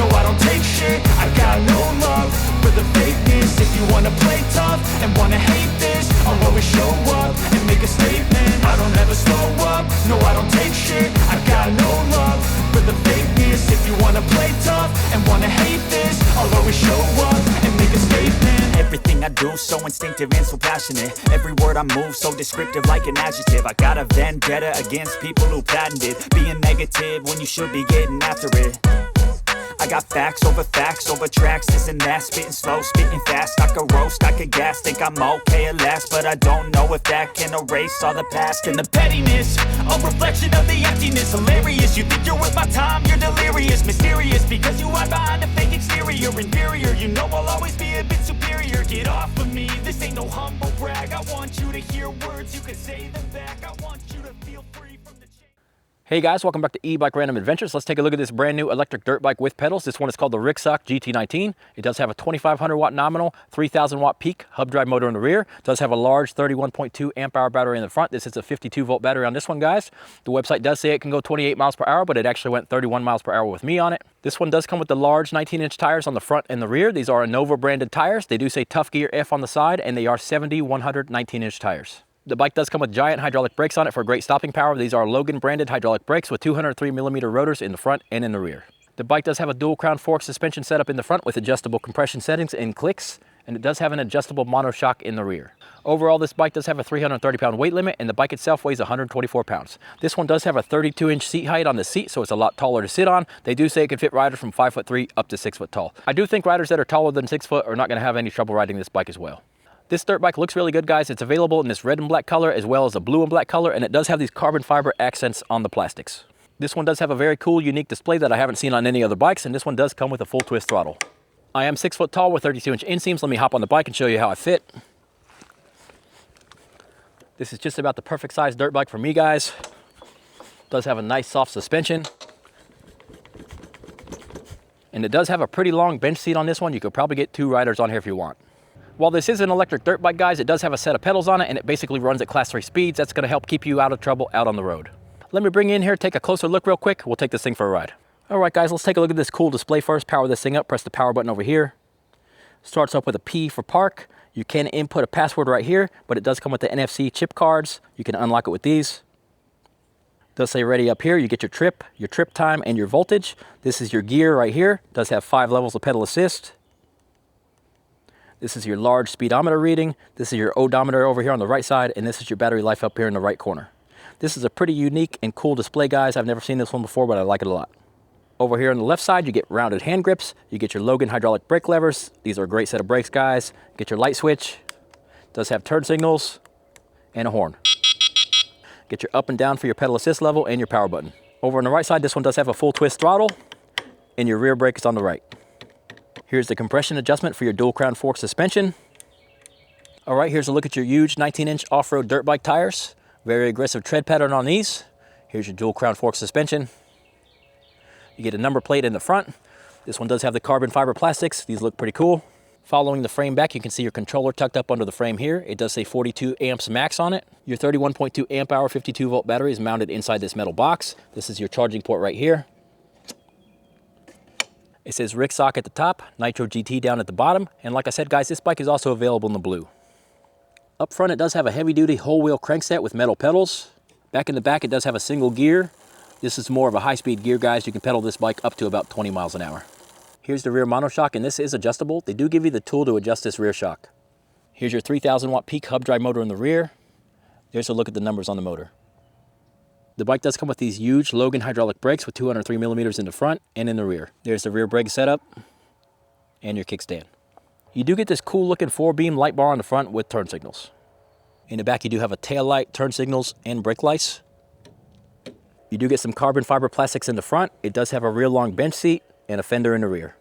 no I don't take shit. I got no love for the fakeness. If you wanna play tough and wanna hate this, I'll always show up and make a statement. I don't ever slow up, no I don't take shit. I got no love for the fakeness. If you wanna play tough and wanna hate this, I'll always show up and make a statement. Everything I do so instinctive and so passionate. Every word I move so descriptive like an adjective. I got a vendetta against people who patented being negative when you should be getting after it. I got facts over tracks, this and that. Spitting slow, spitting fast. I could roast, I could gas. Think I'm okay at last, but I don't know if that can erase all the past. And the pettiness, a reflection of the emptiness. Hilarious, you think you're worth my time, you're delirious. Mysterious, because you hide behind a fake exterior. Inferior, you know I'll always be a bit superior. Get off of me, this ain't no humble brag. I want you to hear words, you can say them back. I want you to feel free from the... Hey guys, welcome back to E-Bike Random Adventures. Let's take a look at this brand new electric dirt bike with pedals. This one is called the RIXOC GT19. It does have a 2500 watt nominal, 3000 watt peak hub drive motor in the rear. It does have a large 31.2 amp hour battery in the front. This is a 52 volt battery on this one, guys. The website does say it can go 28 miles per hour, but it actually went 31 miles per hour with me on it. This one does come with the large 19-inch tires on the front and the rear. These are Innova branded tires. They do say Tough Gear F on the side, and they are 70/100 19-inch tires. The bike does come with giant hydraulic brakes on it for great stopping power. These are Logan branded hydraulic brakes with 203mm rotors in the front and in the rear. The bike does have a dual crown fork suspension setup in the front with adjustable compression settings and clicks, and it does have an adjustable monoshock in the rear. Overall, this bike does have a 330-pound weight limit, and the bike itself weighs 124 pounds. This one does have a 32-inch seat height on the seat, so it's a lot taller to sit on. They do say it can fit riders from 5'3" up to 6 foot tall. I do think riders that are taller than 6 foot are not going to have any trouble riding this bike as well. This dirt bike looks really good, guys. It's available in this red and black color as well as a blue and black color, and it does have these carbon fiber accents on the plastics. This one does have a very cool, unique display that I haven't seen on any other bikes, and this one does come with a full twist throttle. I am 6 foot tall with 32-inch inseams. Let me hop on the bike and show you how I fit. This is just about the perfect size dirt bike for me, guys. It does have a nice soft suspension. And it does have a pretty long bench seat on this one. You could probably get 2 riders on here if you want. While this is an electric dirt bike, guys, it does have a set of pedals on it, and it basically runs at class 3 speeds. That's going to help keep you out of trouble out on the road. Let me bring you in here, take a closer look real quick. We'll take this thing for a ride. All right, guys, let's take a look at this cool display first. Power this thing up, press the power button over here. Starts up with a P for park. You can input a password right here, but it does come with the NFC chip cards. You can unlock it with these. It does say ready up here. You get your trip time, and your voltage. This is your gear right here. It does have 5 levels of pedal assist. This is your large speedometer reading. This is your odometer over here on the right side, and this is your battery life up here in the right corner. This is a pretty unique and cool display, guys. I've never seen this one before, but I like it a lot. Over here on the left side, you get rounded hand grips. You get your Logan hydraulic brake levers. These are a great set of brakes, guys. Get your light switch. It does have turn signals and a horn. Get your up and down for your pedal assist level and your power button. Over on the right side, this one does have a full twist throttle, and your rear brake is on the right. Here's the compression adjustment for your dual crown fork suspension. All right, here's a look at your huge 19-inch off-road dirt bike tires. Very aggressive tread pattern on these. Here's your dual crown fork suspension. You get a number plate in the front. This one does have the carbon fiber plastics. These look pretty cool. Following the frame back, you can see your controller tucked up under the frame here. It does say 42 amps max on it. Your 31.2 amp hour 52 volt battery is mounted inside this metal box. This is your charging port right here. It says RIXOC at the top, Nitro GT down at the bottom, and like I said, guys, this bike is also available in the blue. Up front, it does have a heavy-duty whole-wheel crankset with metal pedals. Back in the back, it does have a single gear. This is more of a high-speed gear, guys. You can pedal this bike up to about 20 miles an hour. Here's the rear monoshock, and this is adjustable. They do give you the tool to adjust this rear shock. Here's your 3000 watt peak hub drive motor in the rear. There's a look at the numbers on the motor. The bike does come with these huge Logan hydraulic brakes with 203mm in the front and in the rear. There's the rear brake setup and your kickstand. You do get this cool looking 4-beam light bar on the front with turn signals. In the back, you do have a tail light, turn signals, and brake lights. You do get some carbon fiber plastics in the front. It does have a rear long bench seat and a fender in the rear.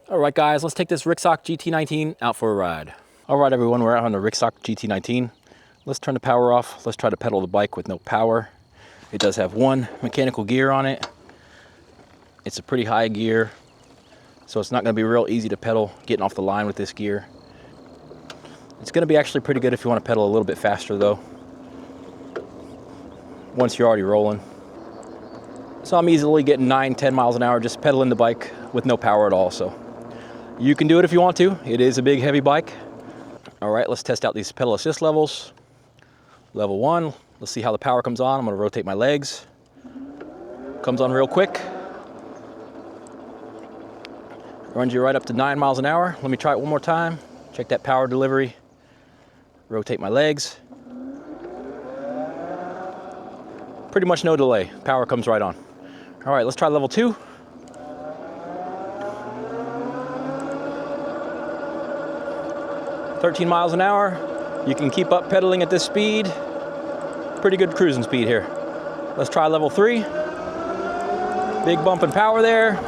All right, guys, let's take this RIXOC GT19 out for a ride. All right, everyone, we're out on the RIXOC GT19. Let's turn the power off. Let's try to pedal the bike with no power. It does have 1 mechanical gear on it. It's a pretty high gear, so it's not going to be real easy to pedal getting off the line with this gear. It's going to be actually pretty good if you want to pedal a little bit faster, though, once you're already rolling. So I'm easily getting 9-10 miles an hour just pedaling the bike with no power at all. So you can do it if you want to. It is a big, heavy bike. All right, let's test out these pedal assist levels. Level 1, let's see how the power comes on. I'm gonna rotate my legs. Comes on real quick. Runs you right up to 9 miles an hour. Let me try it one more time. Check that power delivery. Rotate my legs. Pretty much no delay. Power comes right on. All right, let's try level 2. "13 miles an hour. You can keep up pedaling at this speed. Pretty good cruising speed here. Let's try level 3. Big bump in power there.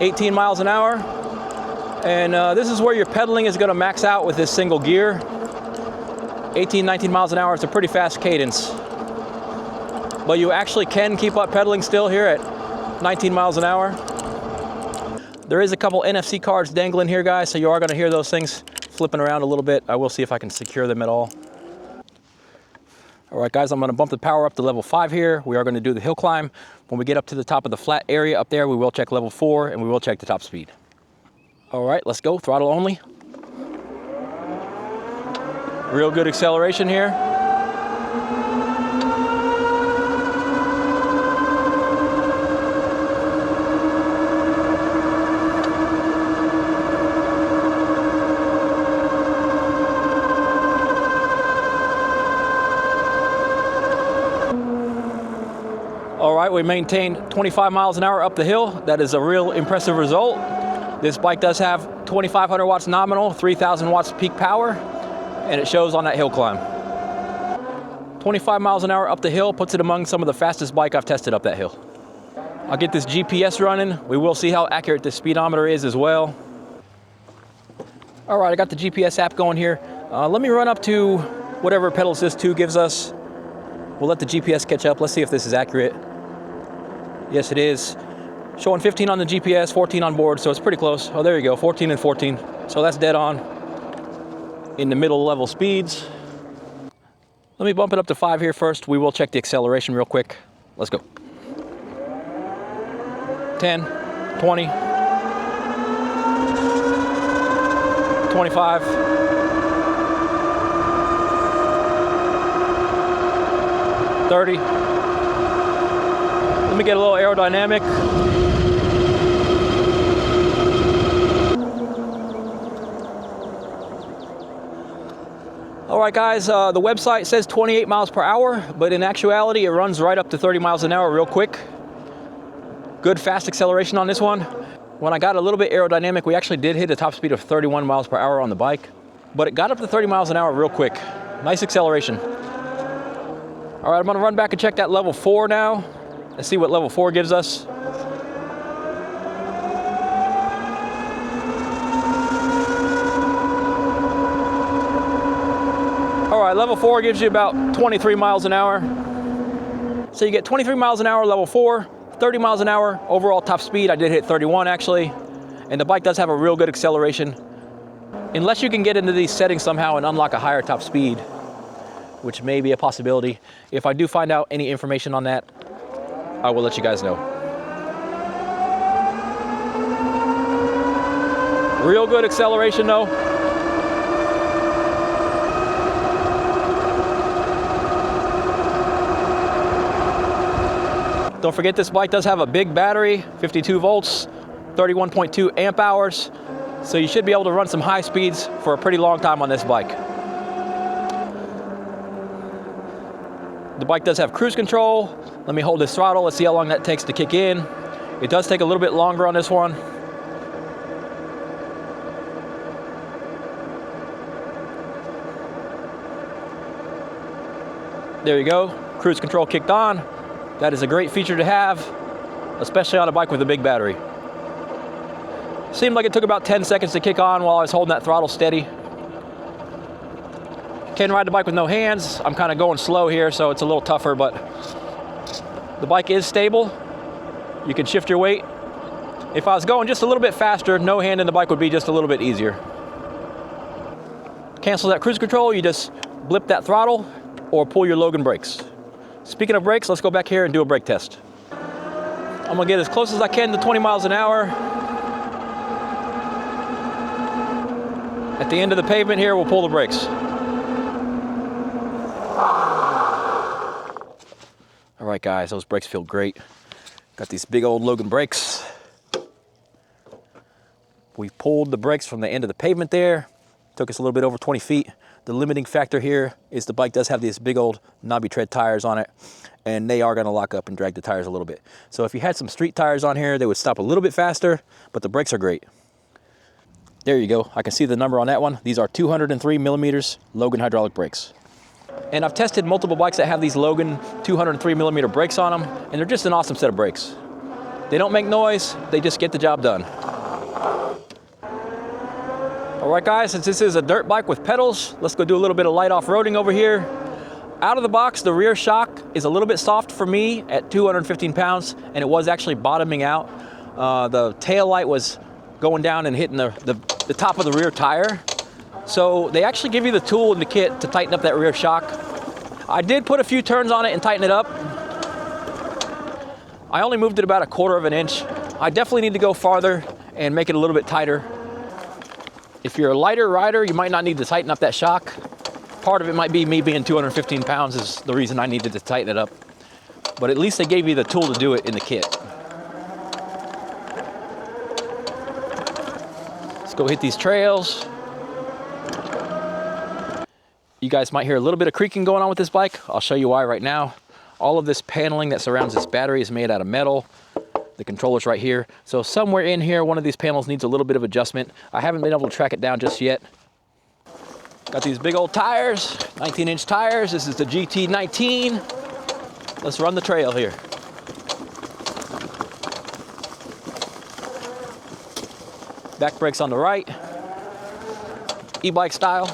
18 miles an hour. And this is where your pedaling is gonna max out with this single gear. 18, 19 miles an hour is a pretty fast cadence. But you actually can keep up pedaling still here at 19 miles an hour. There is a couple NFC cards dangling here, guys, so you are gonna hear those things flipping around a little bit. I will see if I can secure them at all. All right, guys, I'm gonna bump the power up to level 5 here. We are gonna do the hill climb. When we get up to the top of the flat area up there, we will check level 4 and we will check the top speed. All right, let's go, throttle only. Real good acceleration here. All right, we maintained 25 miles an hour up the hill. That is a real impressive result. This bike does have 2,500 watts nominal, 3,000 watts peak power, and it shows on that hill climb. 25 miles an hour up the hill puts it among some of the fastest bike I've tested up that hill. I'll get this GPS running. We will see how accurate the speedometer is as well. All right, I got the GPS app going here. Let me run up to whatever pedal assist 2 gives us. We'll let the GPS catch up. Let's see if this is accurate. Yes, it is. Showing 15 on the GPS, 14 on board, so it's pretty close. Oh, there you go, 14 and 14. So that's dead on in the middle level speeds. Let me bump it up to 5 here first. We will check the acceleration real quick. Let's go. 10, 20, 25. 30. Let me get a little aerodynamic. All right, guys, the website says 28 miles per hour, but in actuality, it runs right up to 30 miles an hour real quick. Good fast acceleration on this one. When I got a little bit aerodynamic, we actually did hit a top speed of 31 miles per hour on the bike, but it got up to 30 miles an hour real quick. Nice acceleration. All right, I'm gonna run back and check that level 4 now. Let's see what level 4 gives us. All right, level 4 gives you about 23 miles an hour. So you get 23 miles an hour, level 4, 30 miles an hour, overall top speed. I did hit 31 actually. And the bike does have a real good acceleration. Unless you can get into these settings somehow and unlock a higher top speed, which may be a possibility. If I do find out any information on that, I will let you guys know. Real good acceleration though. Don't forget this bike does have a big battery, 52 volts, 31.2 amp hours. So you should be able to run some high speeds for a pretty long time on this bike. The bike does have cruise control. Let me hold this throttle. Let's see how long that takes to kick in. It does take a little bit longer on this one. There you go. Cruise control kicked on. That is a great feature to have, especially on a bike with a big battery. Seemed like it took about 10 seconds to kick on while I was holding that throttle steady. Can ride the bike with no hands. I'm kind of going slow here, so it's a little tougher, but the bike is stable. You can shift your weight. If I was going just a little bit faster, no hand in the bike would be just a little bit easier. Cancel that cruise control, you just blip that throttle or pull your Logan brakes. Speaking of brakes, let's go back here and do a brake test. I'm gonna get as close as I can to 20 miles an hour. At the end of the pavement here, we'll pull the brakes. All right, guys, those brakes feel great. Got these big old Logan brakes. We pulled the brakes from the end of the pavement there. Took us a little bit over 20 feet. The limiting factor here is the bike does have these big old knobby tread tires on it, and they are gonna lock up and drag the tires a little bit. So if you had some street tires on here, they would stop a little bit faster, but the brakes are great. There you go. I can see the number on that one. These are 203 millimeters Logan hydraulic brakes. And I've tested multiple bikes that have these Logan 203 millimeter brakes on them, and they're just an awesome set of brakes. They don't make noise, they just get the job done. All right, guys, since this is a dirt bike with pedals, let's go do a little bit of light off-roading over here. Out of the box, the rear shock is a little bit soft for me at 215 pounds, and it was actually bottoming out. The tail light was going down and hitting the top of the rear tire. So they actually give you the tool in the kit to tighten up that rear shock. I did put a few turns on it and tighten it up. I only moved it about 1/4 of an inch. I definitely need to go farther and make it a little bit tighter. If you're a lighter rider, you might not need to tighten up that shock. Part of it might be me being 215 pounds is the reason I needed to tighten it up. But at least they gave you the tool to do it in the kit. Let's go hit these trails. You guys might hear a little bit of creaking going on with this bike. I'll show you why right now. All of this paneling that surrounds this battery is made out of metal. The controller's right here. So somewhere in here, one of these panels needs a little bit of adjustment. I haven't been able to track it down just yet. Got these big old tires, 19-inch tires. This is the GT19. Let's run the trail here. Back brakes on the right. E-bike style.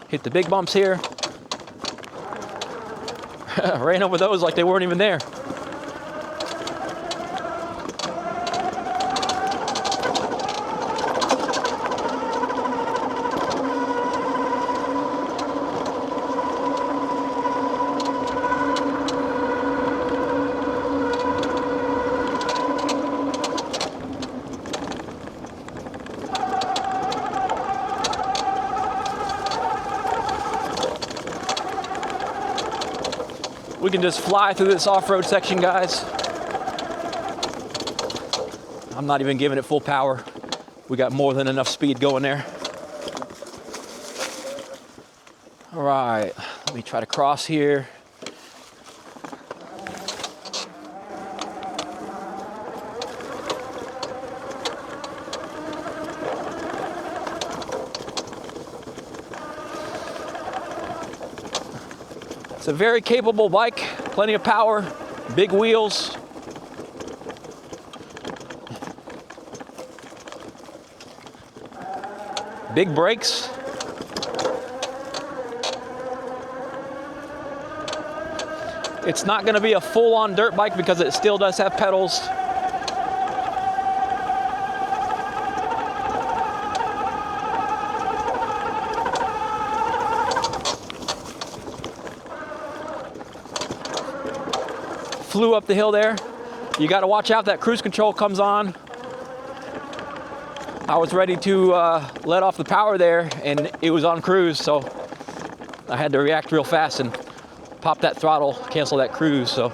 Hit the big bumps here. Ran over those like they weren't even there. We can just fly through this off-road section, guys. I'm not even giving it full power. We got more than enough speed going there. All right, let me try to cross here. It's a very capable bike, plenty of power, big wheels. Big brakes. It's not going to be a full-on dirt bike because it still does have pedals. Flew up the hill there. You got to watch out, that cruise control comes on. I was ready to let off the power there and it was on cruise, so I had to react real fast and pop that throttle, cancel that cruise. So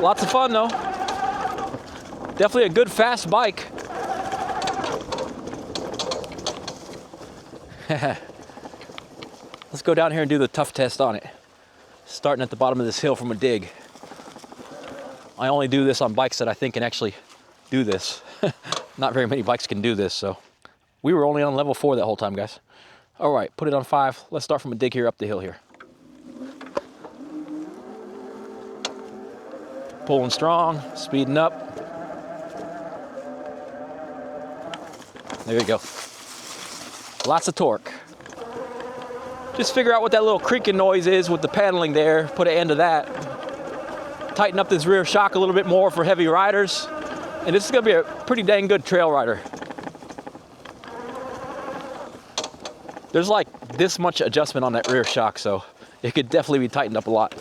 lots of fun though. Definitely a good fast bike. Let's go down here and do the tough test on it. Starting at the bottom of this hill from a dig. I only do this on bikes that I think can actually do this. Not very many bikes can do this, so. We were only on level 4 that whole time, guys. All right, put it on 5. Let's start from a dig here up the hill here. Pulling strong, speeding up. There you go. Lots of torque. Just figure out what that little creaking noise is with the paneling there, put an end to that. Tighten up this rear shock a little bit more for heavy riders. And this is gonna be a pretty dang good trail rider. There's like this much adjustment on that rear shock, so it could definitely be tightened up a lot.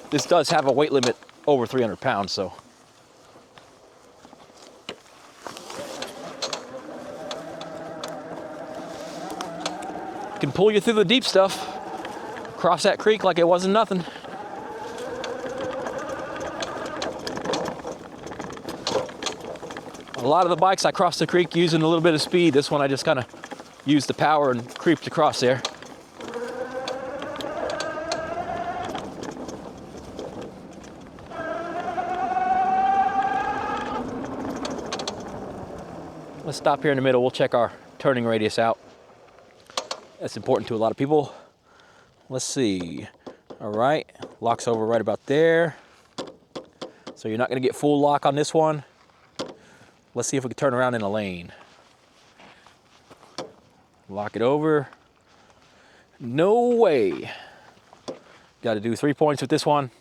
This does have a weight limit over 300 pounds, so. Can pull you through the deep stuff, cross that creek like it wasn't nothing. A lot of the bikes I crossed the creek using a little bit of speed. This one I just kind of used the power and creeped across there. Let's stop here in the middle. We'll check our turning radius out. That's important to a lot of people. Let's see. All right, locks over right about there. So you're not gonna get full lock on this one. Let's see if we can turn around in a lane. Lock it over. No way. Got to do 3 points with this one.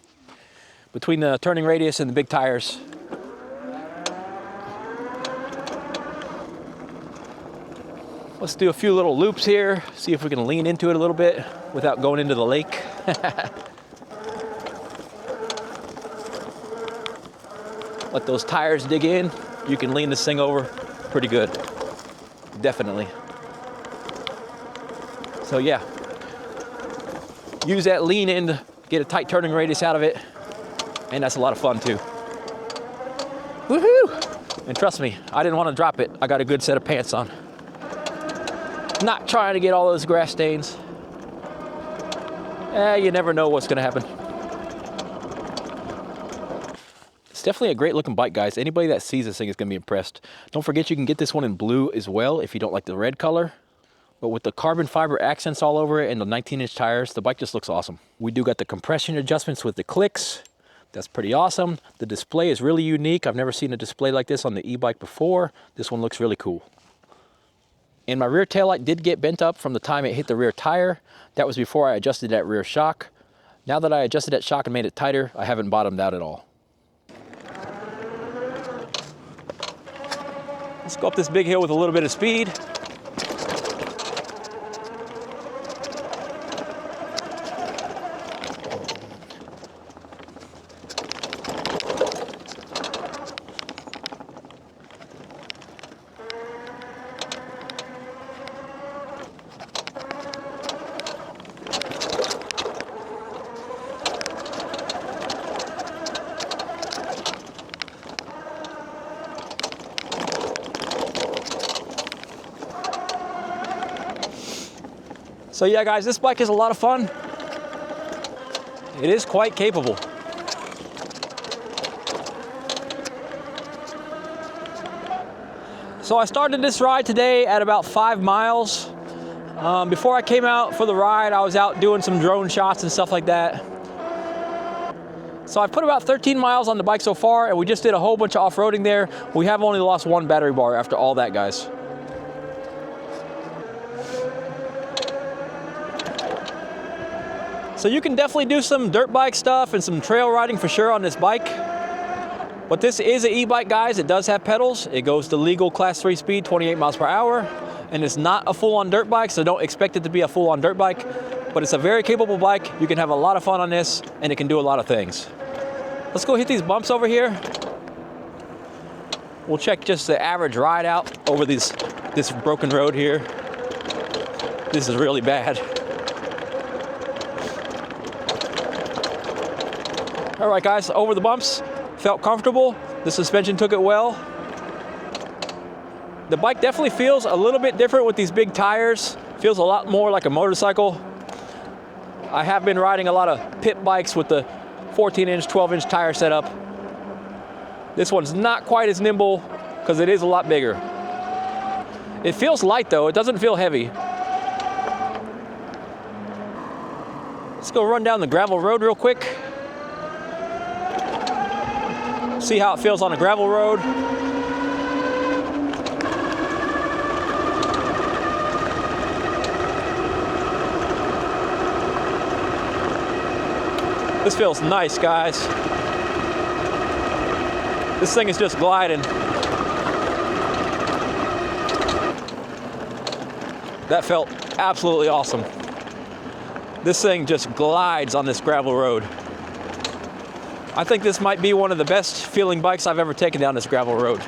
Between the turning radius and the big tires. Let's do a few little loops here, see if we can lean into it a little bit without going into the lake. Let those tires dig in. You can lean this thing over pretty good, definitely. So yeah, use that lean in to get a tight turning radius out of it, and that's a lot of fun too. Woohoo! And trust me, I didn't want to drop it. I got a good set of pants on. Not trying to get all those grass stains. You never know what's gonna happen. It's definitely a great looking bike, guys. Anybody that sees this thing is gonna be impressed. Don't forget you can get this one in blue as well if you don't like the red color. But with the carbon fiber accents all over it and the 19-inch tires, the bike just looks awesome. We do got the compression adjustments with the clicks. That's pretty awesome. The display is really unique. I've never seen a display like this on the e-bike before. This one looks really cool. And my rear taillight did get bent up from the time it hit the rear tire. That was before I adjusted that rear shock. Now that I adjusted that shock and made it tighter, I haven't bottomed out at all. Let's go up this big hill with a little bit of speed. So yeah, guys, this bike is a lot of fun. It is quite capable. So I started this ride today at about 5 miles. Before I came out for the ride, I was out doing some drone shots and stuff like that. So I've put about 13 miles on the bike so far, and we just did a whole bunch of off-roading there. We have only lost 1 battery bar after all that, guys. So you can definitely do some dirt bike stuff and some trail riding for sure on this bike. But this is an e-bike, guys. It does have pedals. It goes to legal class 3 speed, 28 miles per hour. And it's not a full-on dirt bike, so don't expect it to be a full-on dirt bike. But it's a very capable bike. You can have a lot of fun on this, and it can do a lot of things. Let's go hit these bumps over here. We'll check just the average ride out over this broken road here. This is really bad. All right, guys, over the bumps, felt comfortable. The suspension took it well. The bike definitely feels a little bit different with these big tires. Feels a lot more like a motorcycle. I have been riding a lot of pit bikes with the 14-inch, 12-inch tire setup. This one's not quite as nimble because it is a lot bigger. It feels light though, it doesn't feel heavy. Let's go run down the gravel road real quick. See how it feels on a gravel road. This feels nice, guys. This thing is just gliding. That felt absolutely awesome. This thing just glides on this gravel road. I think this might be one of the best feeling bikes I've ever taken down this gravel road.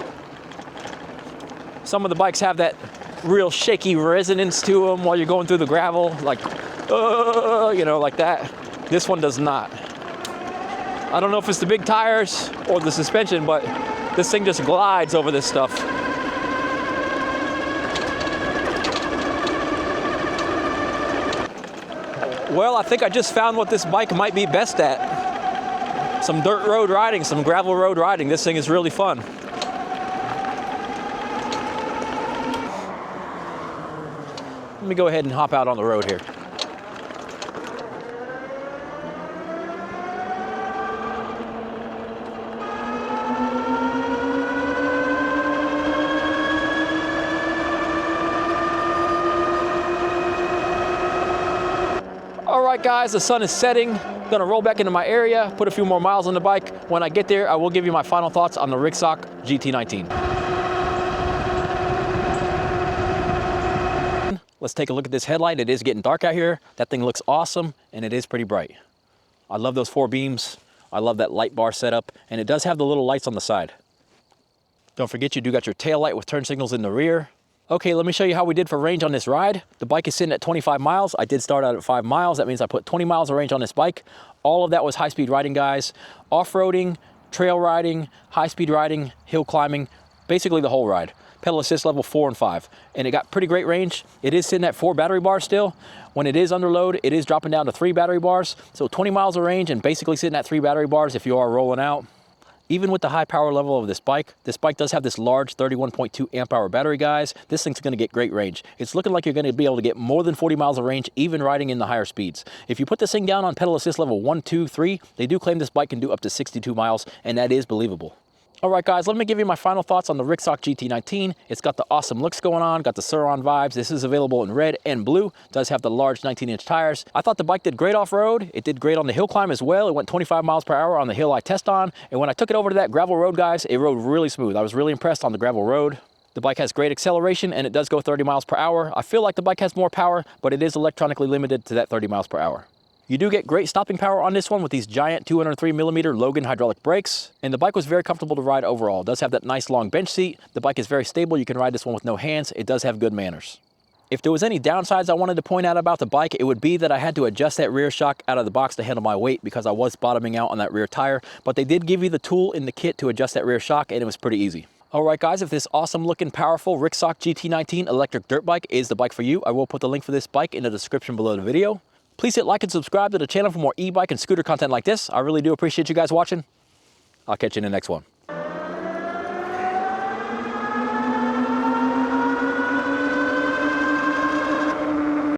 Some of the bikes have that real shaky resonance to them while you're going through the gravel, like, you know, like that. This one does not. I don't know if it's the big tires or the suspension, but this thing just glides over this stuff. Well, I think I just found what this bike might be best at. Some dirt road riding, some gravel road riding. This thing is really fun. Let me go ahead and hop out on the road here. All right, guys, the sun is setting. Gonna roll back into my area, put a few more miles on the bike. When I get there, I will give you my final thoughts on the RIXOC GT19. Let's take a look at this headlight. It is getting dark out here. That thing looks awesome, and it is pretty bright. I love those 4 beams. I love that light bar setup, and it does have the little lights on the side. Don't forget you do got your tail light with turn signals in the rear. Okay, let me show you how we did for range on this ride. The bike is sitting at 25 miles. I did start out at 5 miles. That means I put 20 miles of range on this bike. All of that was high-speed riding, guys. Off-roading, trail riding, high-speed riding, hill climbing, basically the whole ride. Pedal assist level 4 and 5. And it got pretty great range. It is sitting at 4 battery bars still. When it is under load, it is dropping down to 3 battery bars. So 20 miles of range and basically sitting at 3 battery bars if you are rolling out. Even with the high power level of this bike does have this large 31.2 amp hour battery, guys. This thing's gonna get great range. It's looking like you're gonna be able to get more than 40 miles of range, even riding in the higher speeds. If you put this thing down on pedal assist level 1, 2, 3, they do claim this bike can do up to 62 miles, and that is believable. All right, guys, let me give you my final thoughts on the RIXOC GT19. It's got the awesome looks going on, got the Sur-On vibes. This is available in red and blue. Does have the large 19-inch tires. I thought the bike did great off-road. It did great on the hill climb as well. It went 25 miles per hour on the hill I test on. And when I took it over to that gravel road, guys, it rode really smooth. I was really impressed on the gravel road. The bike has great acceleration, and it does go 30 miles per hour. I feel like the bike has more power, but it is electronically limited to that 30 miles per hour. You do get great stopping power on this one with these giant 203mm Logan hydraulic brakes. And the bike was very comfortable to ride overall. It does have that nice long bench seat. The bike is very stable. You can ride this one with no hands. It does have good manners. If there was any downsides I wanted to point out about the bike, it would be that I had to adjust that rear shock out of the box to handle my weight because I was bottoming out on that rear tire. But they did give you the tool in the kit to adjust that rear shock, and it was pretty easy. All right, guys, if this awesome looking, powerful RIXOC GT19 electric dirt bike is the bike for you, I will put the link for this bike in the description below the video. Please hit like and subscribe to the channel for more e-bike and scooter content like this. I really do appreciate you guys watching. I'll catch you in the next one.